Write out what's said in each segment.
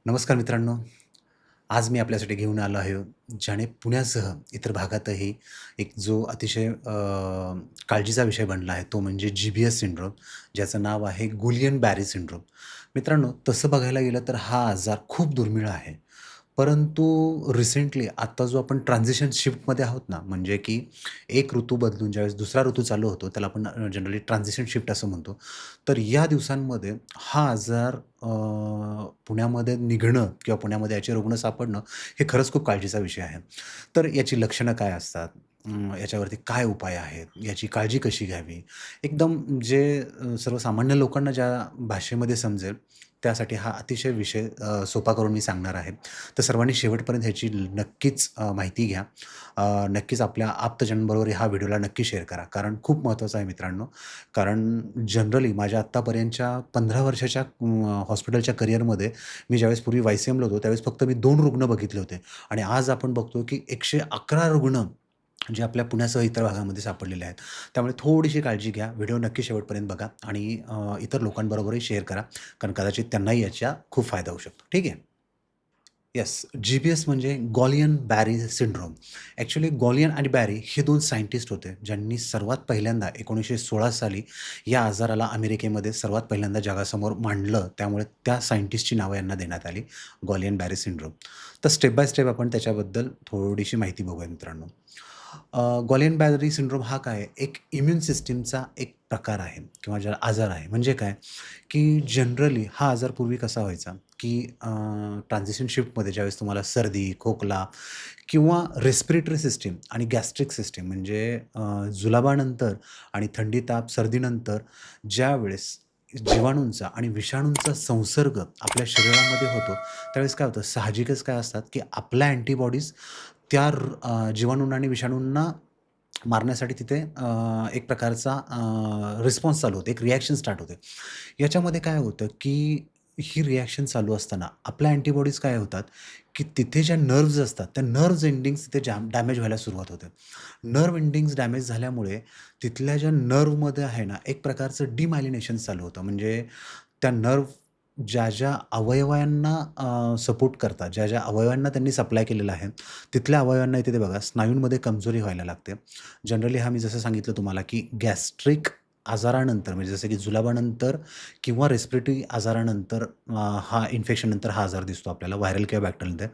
नमस्कार मित्रांनो. आज मी आपल्यासाठी घेऊन आलो आहे, ज्याने पुण्यासह इतर भागातही एक जो अतिशय काळजीचा विषय बनला आहे, तो म्हणजे जी-बी-एस सिंड्रोम, ज्याचं नाव आहे गुलियन बॅरी सिंड्रोम. मित्रांनो, तसं बघायला गेलं तर हा आजार खूप दुर्मिळ आहे. परंतु रिसेंटली आत्ता जो आपण ट्रान्झिशन शिफ्टमध्ये आहोत ना, म्हणजे की एक ऋतू बदलून ज्यावेळेस दुसरा ऋतू चालू होतो, त्याला आपण जनरली ट्रान्झिशन शिफ्ट असं म्हणतो. तर या दिवसांमध्ये हा आजार पुण्यामध्ये निघणं किंवा पुण्यामध्ये याचे रुग्ण सापडणं, हे खरंच खूप काळजीचा विषय आहे. तर याची लक्षणं काय असतात? याच्यावरती काय उपाय आहेत? याची काळजी कशी घ्यावी? एकदम जे सर्वसामान्य लोकांना ज्या भाषेमध्ये समजेल, त्यासाठी हा अतिशय विषय सोपा करून मी सांगणार आहे. तर सर्वांनी शेवटपर्यंत ह्याची नक्कीच माहिती घ्या. नक्कीच आपल्या आप्तजनांबरोबर हा व्हिडिओला नक्की शेअर करा. कारण खूप महत्त्वाचं आहे मित्रांनो. कारण जनरली माझ्या आत्तापर्यंतच्या 15 वर्षाच्या हॉस्पिटलच्या करिअरमध्ये मी ज्यावेळेस पूर्वी वाय-सी-एमला होतो, त्यावेळेस फक्त मी 2 रुग्ण बघितले होते आणि आज आपण बघतो की 111 रुग्ण जे आपल्या पुण्यासह इतर भागामध्ये सापडलेले आहेत. त्यामुळे थोडीशी काळजी घ्या. व्हिडिओ नक्की शेवटपर्यंत बघा आणि इतर लोकांबरोबरही शेअर करा. कारण कदाचित त्यांनाही याचा खूप फायदा होऊ शकतो. ठीक आहे? येस. जी-बी-एस म्हणजे गॉलियन बॅरी सिंड्रोम. ॲक्चुअली गॉलियन आणि बॅरी हे 2 सायंटिस्ट होते, ज्यांनी सर्वात पहिल्यांदा 1916 साली या आजाराला अमेरिकेमध्ये सर्वात पहिल्यांदा जगासमोर मांडलं. त्यामुळे त्या सायंटिस्टची नावं यांना देण्यात आली, गॉलियन बॅरी सिंड्रोम. तर स्टेप बाय स्टेप आपण त्याच्याबद्दल थोडीशी माहिती बघूया मित्रांनो. गॉलियन बॅरी सिंड्रोम हा काय आहे? एक इम्यून सिस्टमचा एक प्रकार आहे किंवा ज्याला आजार आहे. म्हणजे काय? की जनरली हा आजार पूर्वी कसा व्हायचा, की ट्रान्झिशन शिफ्टमध्ये ज्यावेळेस तुम्हाला सर्दी, खोकला किंवा रेस्पिरेटरी सिस्टम आणि गॅस्ट्रिक सिस्टम म्हणजे जुलाबानंतर आणि थंडी, ताप, सर्दीनंतर ज्यावेळेस जीवाणूंचा आणि विषाणूंचा संसर्ग आपल्या शरीरामध्ये होतो, त्यावेळेस काय होतं, साहजिकच काय असतात, की आपल्या अँटीबॉडीज त्या जीवाणूंना आणि विषाणूंना मारण्यासाठी तिथे एक प्रकारचा रिस्पॉन्स चालू होतो. एक रिएक्शन स्टार्ट होते. याच्यामध्ये काय होतं, की ही रिएक्शन चालू असताना आपल्या अँटीबॉडीज काय होतात, की तिथे ज्या नर्व्हज असतात, त्या नर्व्हज एंडिंग्ज तिथे डॅमेज व्हायला सुरुवात होते. नर्व्ह एंडिंग्ज डॅमेज झाल्यामुळे तिथल्या ज्या नर्व्हमध्ये आहे ना, एक प्रकारचं डिमायलिनेशन चालू होतं. म्हणजे त्या नर्व्ह ज्या अवयवांना सपोर्ट करतात, ज्या अवयवांना त्यांनी सप्लाय केलेलं आहे, तिथल्या अवयवांना इथे ते बघा स्नायूंमध्ये कमजोरी व्हायला लागते. जनरली मी जसं सांगितलं तुम्हाला, की गॅस्ट्रिक आजारानंतर म्हणजे जसं की जुलाबानंतर किंवा रेस्पिरेटरी आजारानंतर हा इन्फेक्शननंतर हा आजार दिसतो आपल्याला व्हायरल किंवा बॅक्टेरियलमध्ये.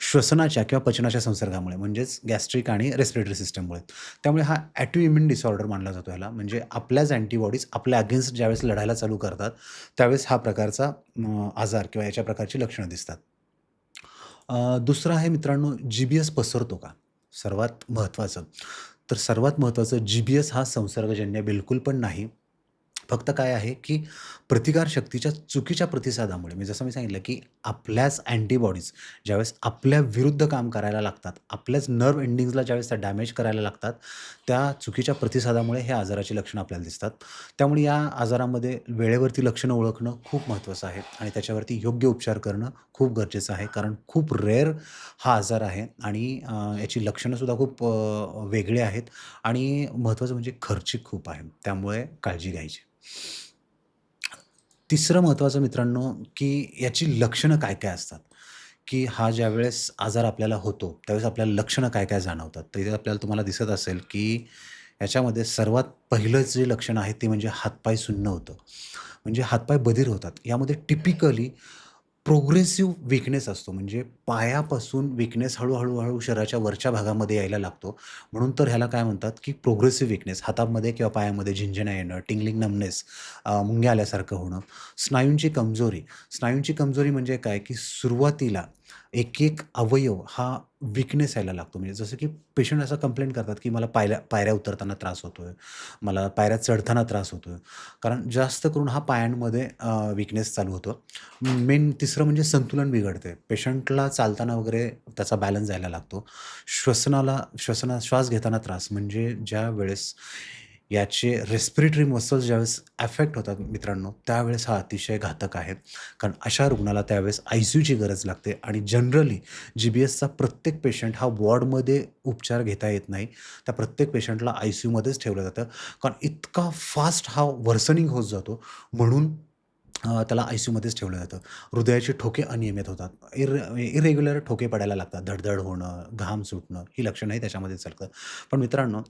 श्वसनाच्या किंवा पचनाच्या संसर्गामुळे म्हणजेच गॅस्ट्रिक आणि रेस्पिरेटरी सिस्टममुळे. त्यामुळे हा ऑटो इम्यून डिसऑर्डर मानला जातो ह्याला. म्हणजे आपल्याच अँटीबॉडीज आपल्या अगेन्स्ट ज्यावेळेस लढायला चालू करतात, त्यावेळेस हा प्रकारचा आजार किंवा याच्या प्रकारची लक्षणं दिसतात. दुसरं आहे मित्रांनो, जी-बी-एस पसरतो का? सर्वात महत्त्वाचं. तर सर्वात महत्त्वाचं जी-बी-एस हा संसर्गजन्य बिलकुल पण नाही. फक्त काय आहे, की प्रतिकारशक्तीच्या चुकीच्या प्रतिसादामुळे म्हणजे जसं मी सांगितलं, की आपल्याच अँटीबॉडीज ज्यावेळेस आपल्या विरुद्ध काम करायला लागतात, आपल्याच नर्व्ह एंडिंग्जला ज्यावेळेस त्या डॅमेज करायला लागतात, त्या चुकीच्या प्रतिसादामुळे हे आजाराची लक्षणं आपल्याला दिसतात. त्यामुळे या आजारामध्ये वेळेवरती लक्षणं ओळखणं खूप महत्त्वाचं आहे आणि त्याच्यावरती योग्य उपचार करणं खूप गरजेचं आहे. कारण खूप रेअर हा आजार आहे आणि याची लक्षणंसुद्धा खूप वेगळी आहेत आणि महत्त्वाचं म्हणजे खर्चिक खूप आहे. त्यामुळे काळजी घ्यायची. तिसरं महत्त्वाचं मित्रांनो, की याची लक्षणं काय-काय असतात, की हा ज्यावेळेस आजार आपल्याला होतो, त्यावेळेस आपल्याला लक्षणं काय-काय जाणवतात. तर इथे आपल्याला तुम्हाला दिसत असेल, की याच्यामध्ये सर्वात पहिलं जे लक्षण आहे ते म्हणजे हातपाय सुन्न होतं. म्हणजे हातपाय बधीर होतात. यामध्ये टिपिकली प्रोग्रेसिव्ह वीकनेस असतो. म्हणजे पायापासून वीकनेस हळू शरीराच्या वरच्या भागामध्ये यायला लागतो. म्हणून तर ह्याला काय म्हणतात, की प्रोग्रेसिव्ह वीकनेस हातामध्ये किंवा पायामध्ये झिंझण्या येणं, टिंगलिंग नमनेस, मुंग्या आल्यासारखं होणं. स्नायूंची कमजोरी. स्नायूंची कमजोरी म्हणजे काय, की सुरुवातीला एक-एक अवयव हा वीकनेस यायला लागतो. म्हणजे जसं की पेशंट असं कंप्लेंट करतात, की मला पायऱ्या उतरताना त्रास होतोय. मला पायऱ्या चढताना त्रास होतोय. कारण जास्त करून हा पायांमध्ये वीकनेस चालू होतो. मेन तिसरं म्हणजे संतुलन बिघडते. पेशंटला चालताना वगैरे त्याचा बॅलन्स जायला लागतो. श्वास घेताना त्रास म्हणजे ज्यावेळेस याचे रेस्पिरेटरी मसल्स ज्यावेळेस अफेक्ट होतात मित्रांनो, त्यावेळेस हा अतिशय घातक आहे. कारण अशा रुग्णाला त्यावेळेस आय-सी-यूची गरज लागते आणि जनरली जी-बी-एसचा प्रत्येक पेशंट हा वॉर्डमध्ये उपचार घेता येत नाही. त्या प्रत्येक पेशंटला आय-सी-यूमध्येच ठेवलं जातं. कारण इतका फास्ट हा वर्सनिंग होत जातो. म्हणून त्याला आय-सी-यूमध्येच ठेवलं जातं. हृदयाचे ठोके अनियमित होतात. इरेग्युलर ठोके पडायला लागतात. धड-धड होणं, घाम सुटणं ही लक्षणंही त्याच्यामध्ये दिसतात. पण मित्रांनो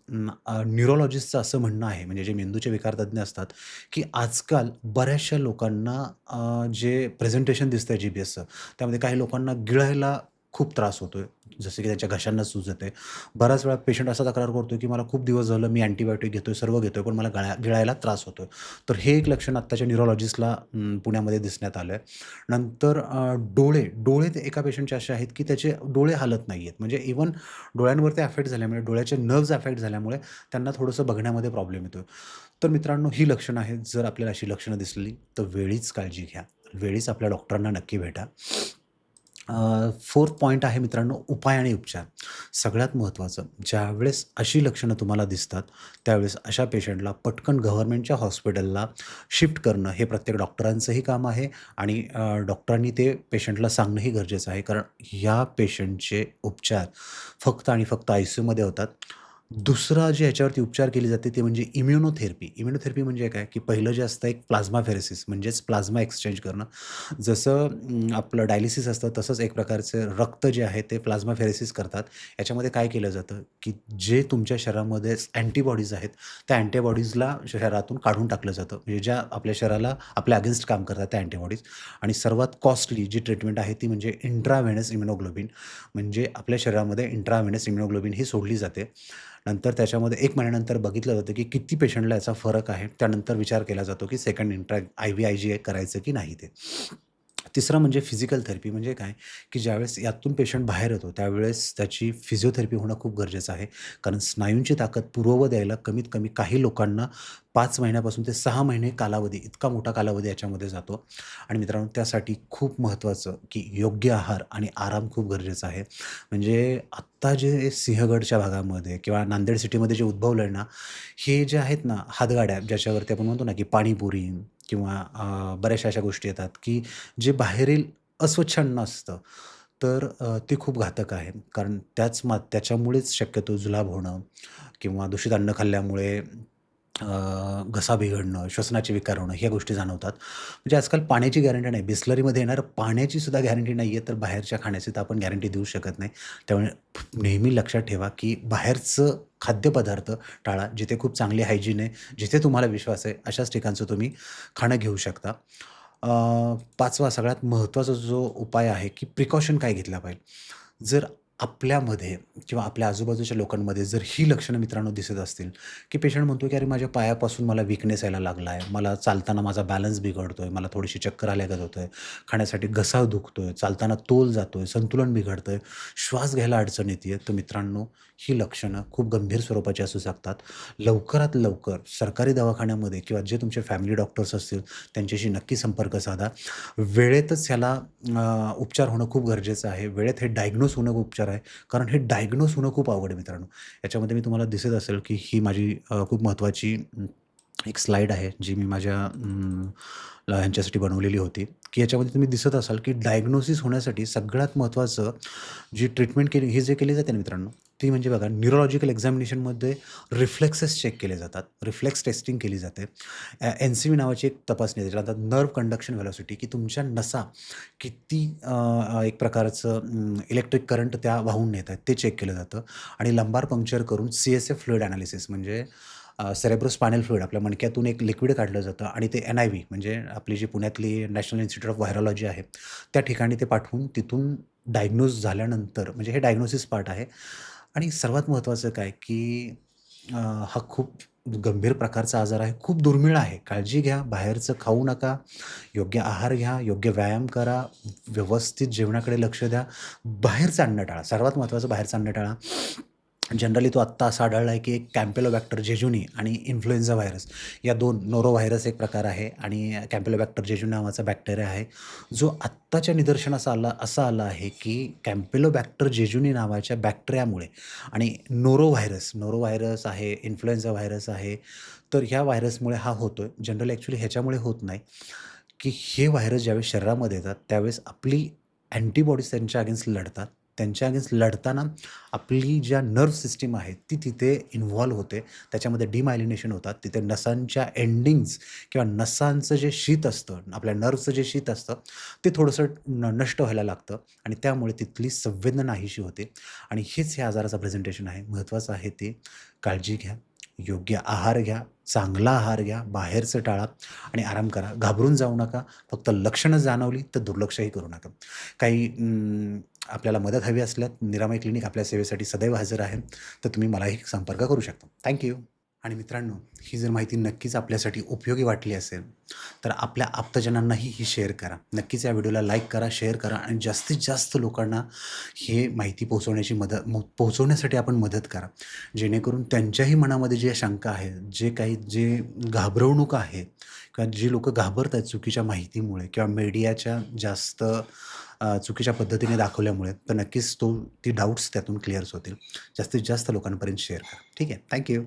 न्यूरोलॉजिस्टचं असं म्हणणं आहे, म्हणजे जे मेंदूचे विकार तज्ञ असतात, की आजकाल बऱ्याचशा लोकांना जे प्रेझेंटेशन दिसतंय जी-पी-एसचं, त्यामध्ये काही लोकांना गिळायला खूप त्रास होतोय. जसं की त्यांच्या घशांना सूज येते. बऱ्याच वेळा पेशंट असा तक्रार करतोय, की मला खूप दिवस झालं मी अँटिबायोटिक घेतोय, सर्व घेतोय, पण मला गिळायला त्रास होतोय. तर हे एक लक्षण आत्ताच्या न्यूरोलॉजिस्टला पुण्यामध्ये दिसण्यात आलं आहे. नंतर डोळे ते एका पेशंटचे असे आहेत, की त्याचे डोळे हालत नाही आहेत. म्हणजे इव्हन डोळ्यांवरती अफेक्ट झाल्यामुळे, डोळ्याचे नर्व्हज अफेक्ट झाल्यामुळे त्यांना थोडंसं बघण्यामध्ये प्रॉब्लेम येतोय. तर मित्रांनो ही लक्षणं आहेत. जर आपल्याला अशी लक्षणं दिसली, तर वेळीच काळजी घ्या. वेळीच आपल्या डॉक्टरांना नक्की भेटा. 4th पॉइंट आहे मित्रांनो, उपाय आणि उपचार. सगळ्यात महत्त्वाचं, ज्यावेळेस अशी लक्षणं तुम्हाला दिसतात, त्यावेळेस अशा पेशंटला पटकन गव्हर्नमेंटच्या हॉस्पिटलला शिफ्ट करणं हे प्रत्येक डॉक्टरांचंही काम आहे आणि डॉक्टरांनी ते पेशंटला सांगणंही गरजेचं आहे. कारण ह्या पेशंटचे उपचार फक्त आणि फक्त आय-सी-यूमध्ये होतात. दुसरा जे ह्याच्यावरती उपचार केले जाते ते म्हणजे इम्युनोथेरपी. इम्युनोथेरपी म्हणजे काय, की पहिलं जे असतं एक प्लाझ्माफेरेसिस म्हणजेच प्लाझ्मा एक्सचेंज करणं. जसं आपलं डायलिसिस असतं तसंच एक प्रकारचं रक्त जे आहे ते प्लाझ्माफेरेसिस करतात. याच्यामध्ये काय केलं जातं, की जे तुमच्या शरीरामध्ये अँटीबॉडीज आहेत, त्या अँटीबॉडीजला शरीरातून काढून टाकलं जातं. म्हणजे ज्या आपल्या शरीराला आपल्या अगेन्स्ट काम करतात त्या अँटीबॉडीज. आणि सर्वात कॉस्टली जी ट्रीटमेंट आहे ती म्हणजे इंट्राव्हेनस इम्युनोग्लोबिन. म्हणजे आपल्या शरीरामध्ये इंट्राव्हेनस इम्युनोग्लोबिन ही सोडली जाते. नंतर त्याच्यामध्ये 1 महिन्यानंतर बघितलं जातं, की किती पेशंटला याचा फरक आहे. त्यानंतर विचार केला जातो, की सेकंड आय-व्ही-आय-जी करायचं की नाही ते. तिसरं म्हणजे फिजिकल थेरपी म्हणजे काय, की ज्यावेळेस यातून पेशंट बाहेर येतो, त्यावेळेस त्याची फिजिओथेरपी होणं खूप गरजेचं आहे. कारण स्नायूंची ताकद पूर्ववत यायला कमीत कमी काही लोकांना 5 महिन्यापासून ते 6 महिने कालावधी, इतका मोठा कालावधी याच्यामध्ये जातो. आणि मित्रांनो त्यासाठी खूप महत्त्वाचं, की योग्य आहार आणि आराम खूप गरजेचा आहे. म्हणजे आत्ता जे सिंहगडच्या भागामध्ये किंवा नांदेड सिटीमध्ये जे उद्भवलंय ना, हे जे आहेत ना हातगाड्या, ज्याच्यावरती आपण म्हणतो ना, की पाणीपुरी किंवा बऱ्याचशा अशा गोष्टी येतात, की जे बाहेरील अस्वच्छ अन्न असतं, तर ते खूप घातक आहे. कारण त्याच्यामुळेच शक्यतो जुलाब होणं किंवा दूषित अन्न खाल्ल्यामुळे घसा बिघडणं, श्वसनाचे विकार होणं, ह्या गोष्टी जाणवतात. म्हणजे आजकाल पाण्याची गॅरंटी नाही. बिसलरीमध्ये येणाऱ्या पाण्याची सुद्धा गॅरंटी नाही आहे, तर बाहेरच्या खाण्याची तर आपण गॅरंटी देऊ शकत नाही. त्यामुळे नेहमी लक्षात ठेवा, की बाहेरचं खाद्यपदार्थ टाळा. जिथे खूप चांगली हायजीन आहे, जिथे तुम्हाला विश्वास आहे, अशाच ठिकाणचं तुम्ही खाणं घेऊ शकता. 5वा सगळ्यात महत्त्वाचा जो उपाय आहे, की प्रिकॉशन काय घेतला पाहिजे. जर आपल्यामध्ये किंवा आपल्या आजूबाजूच्या लोकांमध्ये जर ही लक्षणं मित्रांनो दिसत असतील, की पेशंट म्हणतो, की "अरे माझ्या पायापासून मला वीकनेस यायला लागला आहे. मला चालताना माझा बॅलन्स बिघडतोय. मला थोडीशी चक्कर आल्यागत होतंय. खाण्यासाठी घसा दुखतोय. चालताना तोल जातोय. संतुलन बिघडतंय. श्वास घ्यायला अडचण येतेय." तर मित्रांनो ही लक्षणं खूप गंभीर स्वरूपाची असू शकतात. लवकरात लवकर सरकारी दवाखान्यामध्ये किंवा जे तुमचे फॅमिली डॉक्टर्स असतील त्यांच्याशी नक्की संपर्क साधा. वेळेतच ह्याला उपचार होणं खूप गरजेचं आहे. वेळेत हे डायग्नोज होणं उपचार आहे. कारण हे डायग्नोज होणं खूप अवघड आहे मित्रांनो. याच्यामध्ये मी तुम्हाला दिसत असेल, की ही माझी खूप महत्त्वाची एक स्लाईड आहे, जी मी माझ्या ह्यांच्यासाठी बनवलेली होती, की याच्यामध्ये तुम्ही दिसत असाल, की डायग्नोसिस होण्यासाठी सगळ्यात महत्त्वाचं जी ट्रीटमेंट केली हे जे केले जाते ना मित्रांनो, ती म्हणजे बघा न्यूरोलॉजिकल एक्झामिनेशनमध्ये रिफ्लेक्सेस चेक केले जातात. रिफ्लेक्स टेस्टिंग केली जाते. एन-सी-व्ही नावाची एक तपासणी आहे. त्याच्यानंतर नर्व्ह कंडक्शन व्हेलॉसिटी, की तुमच्या नसा किती एक प्रकारचं इलेक्ट्रिक करंट त्या वाहून नेत आहेत, ते चेक केलं जातं आणि लंबार पंक्चर करून सी-एस-एफ फ्लुइड एनालिसिस म्हणजे सेरेब्रोस्पायनल फ्लुइड आपल्या मणक्यातून एक लिक्विड काढलं जातं आणि ते एन-आय-व्ही म्हणजे आपली जी पुण्यातली नॅशनल इन्स्टिट्यूट ऑफ व्हायरॉलॉजी आहे, त्या ठिकाणी ते पाठवून तिथून डायग्नोज झाल्यानंतर म्हणजे हे डायग्नोसिस पार्ट आहे आणि सर्वात महत्त्वाचं काय, की हा खूप गंभीर प्रकारचा आजार आहे. खूप दुर्मिळ आहे. काळजी घ्या. बाहेरचं खाऊ नका. योग्य आहार घ्या. योग्य व्यायाम करा. व्यवस्थित जेवणाकडे लक्ष द्या. बाहेरचं अन्न टाळा. सर्वात महत्त्वाचं बाहेरचं अन्न टाळा. जनरली तो आत्ता असा आढळला आहे, की एक कॅम्पेलोबॅक्टर जेजुनी आणि इन्फ्लुएन्झा व्हायरस या 2 नोरो व्हायरस एक प्रकार आहे आणि कॅम्पेलोबॅक्टर जेजुनी नावाचा बॅक्टेरिया आहे, जो आत्ताच्या निदर्शनास असा आला आहे, की कॅम्पेलोबॅक्टर जेजुनी नावाच्या बॅक्टेरियामुळे आणि नोरो व्हायरस आहे, इन्फ्लुएन्झा व्हायरस आहे, तर ह्या व्हायरसमुळे हा होतोय. जनरली ॲक्चुअली ह्याच्यामुळे होत नाही, की हे व्हायरस ज्यावेळेस शरीरामध्ये येतात, त्यावेळेस आपली अँटीबॉडीज त्यांच्या अगेन्स्ट लढतात. त्यांच्या अगेन्स्ट लढताना आपली ज्या नर्व्ह सिस्टम आहे ती तिथे इन्व्हॉल्व होते. त्याच्यामध्ये डिमायलिनेशन होतात. तिथे नसांच्या एंडिंग्ज किंवा नसांचं जे शीत असतं, आपल्या नर्व्हचं जे शीत असतं, ते थोडंसं नष्ट व्हायला लागतं आणि त्यामुळे तिथली संवेदना नाहीशी होते आणि हेच ह्या आजाराचं प्रेझेंटेशन आहे. महत्त्वाचं आहे ते काळजी घ्या, योग्य आहार घ्या, चांगला आहार घ्या, बाहेरचं टाळा आणि आराम करा. घाबरून जाऊ नका. फक्त लक्षणं जाणवली तर दुर्लक्षही करू नका. काही आपल्याला मदत हवी असल्यास निरामय क्लिनिक आपल्या सेवेसाठी सदैव हजर आहे. तर तुम्ही मलाही संपर्क करू शकता. Thank you. आणि मित्रांनो, ही जर माहिती नक्कीच आपल्यासाठी उपयोगी वाटली असेल, तर आपल्या आप्तजनांनाही ही शेअर करा. नक्कीच या व्हिडिओला लाईक करा, शेअर करा आणि जास्तीत जास्त लोकांना हे माहिती पोहोचवण्यासाठी आपण मदत करा. जेणेकरून त्यांच्याही मनामध्ये ज्या शंका आहेत, जे घाबरवणूक आहे किंवा जी लोकं घाबरत आहेत चुकीच्या माहितीमुळे किंवा मीडियाच्या जास्त चुकीच्या पद्धतीने दाखवल्यामुळे, तर नक्कीच ती डाउट्स त्यातून क्लिअर्स होतील. जास्तीत जास्त लोकांपर्यंत शेअर करा. ठीक आहे. Thank you.